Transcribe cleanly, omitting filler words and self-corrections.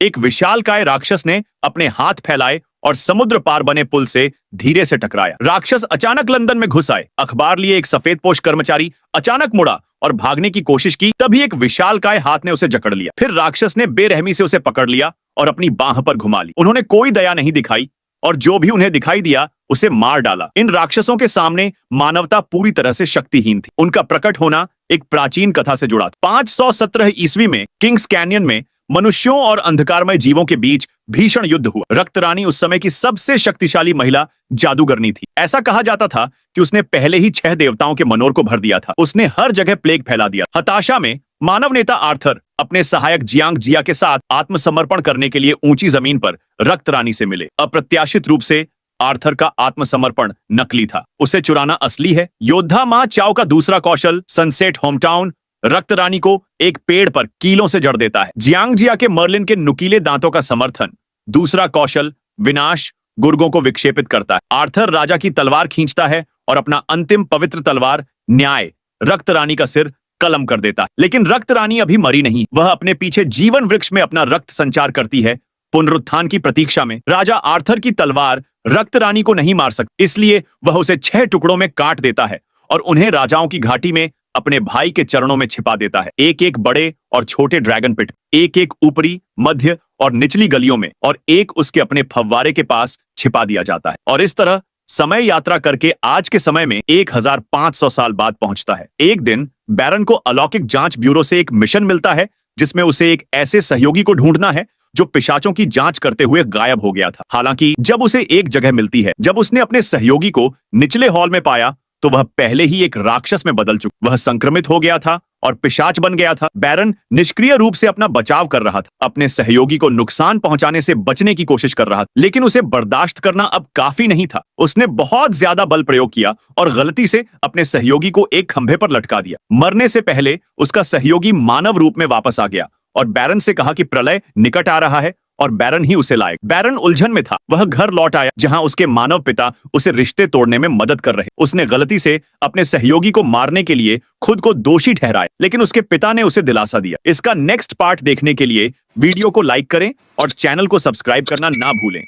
एक विशालकाय राक्षस ने अपने हाथ फैलाए और समुद्र पार बने पुल से धीरे से टकराया। राक्षस अचानक लंदन में घुस आए। अखबार लिए एक सफेदपोश कर्मचारी अचानक मुड़ा और भागने की कोशिश की, तभी एक विशालकाय हाथ ने उसे जकड़ लिया। फिर राक्षस ने बेरहमी से उसे पकड़ लिया और अपनी बाह पर घुमा ली। उन्होंने कोई दया नहीं दिखाई और जो भी उन्हें दिखाई दिया उसे मार डाला। इन राक्षसों के सामने मानवता पूरी तरह से शक्तिहीन थी। उनका प्रकट होना एक प्राचीन कथा से जुड़ा था। 517 ईस्वी में किंग्स कैनियन में मनुष्यों और अंधकारमय जीवों के बीच भीषण युद्ध हुआ। रक्त रानी उस समय की सबसे शक्तिशाली महिला जादूगरनी थी। ऐसा कहा जाता था कि उसने पहले ही 6 देवताओं के मनोर को भर दिया था। उसने हर जगह प्लेग फैला दिया। हताशा में मानव नेता आर्थर अपने सहायक जियांग जिया के साथ आत्मसमर्पण करने के लिए ऊंची जमीन पर रक्त रानी से मिले। अप्रत्याशित रूप से आर्थर का आत्मसमर्पण नकली था, उसे चुराना असली है। योद्धा मां चाओ का दूसरा कौशल सनसेट होमटाउन रक्त रानी को एक पेड़ पर कीलों से जड़ देता है। जियांग जिया के मर्लिन के नुकीले दांतों का समर्थन दूसरा कौशल विनाश गुर्गों को विक्षेपित करता है। आर्थर राजा की तलवार खींचता है और अपना अंतिम पवित्र तलवार न्याय रक्त रानी का सिर कलम कर देता है। लेकिन रक्त रानी अभी मरी नहीं। वह अपने पीछे जीवन वृक्ष में अपना रक्त संचार करती है, पुनरुत्थान की प्रतीक्षा में। राजा आर्थर की तलवार रक्त रानी को नहीं मार सकती, इसलिए वह उसे 6 टुकड़ों में काट देता है और उन्हें राजाओं की घाटी में अपने भाई के चरणों में छिपा देता है। एक एक बड़े और छोटे ड्रैगन पिट, एक एक ऊपरी मध्य और निचली गलियों में, और एक उसके अपने फव्वारे के पास छिपा दिया जाता है। और इस तरह समय यात्रा करके आज के समय में 1500 साल बाद पहुंचता है। एक दिन बैरन को अलौकिक जांच ब्यूरो से एक मिशन मिलता है जिसमें उसे एक ऐसे सहयोगी को ढूंढना है जो पिशाचों की जांच करते हुए गायब हो गया था। हालांकि जब उसे एक जगह मिलती है, जब उसने अपने सहयोगी को निचले हॉल में पाया तो वह पहले ही एक राक्षस में बदल चुका। वह संक्रमित हो गया था और पिशाच बन गया था। बैरन निष्क्रिय रूप से अपना बचाव कर रहा था, अपने सहयोगी को नुकसान पहुंचाने से बचने की कोशिश कर रहा था, लेकिन उसे बर्दाश्त करना अब काफी नहीं था। उसने बहुत ज्यादा बल प्रयोग किया और गलती से अपने सहयोगी को एक खंभे पर लटका दिया। मरने से पहले उसका सहयोगी मानव रूप में वापस आ गया और बैरन से कहा कि प्रलय निकट आ रहा है और बैरन ही उसे लाए। बैरन उलझन में था। वह घर लौट आया जहां उसके मानव पिता उसे रिश्ते तोड़ने में मदद कर रहे। उसने गलती से अपने सहयोगी को मारने के लिए खुद को दोषी ठहराया, लेकिन उसके पिता ने उसे दिलासा दिया। इसका नेक्स्ट पार्ट देखने के लिए वीडियो को लाइक करें और चैनल को सब्सक्राइब करना ना भूलें।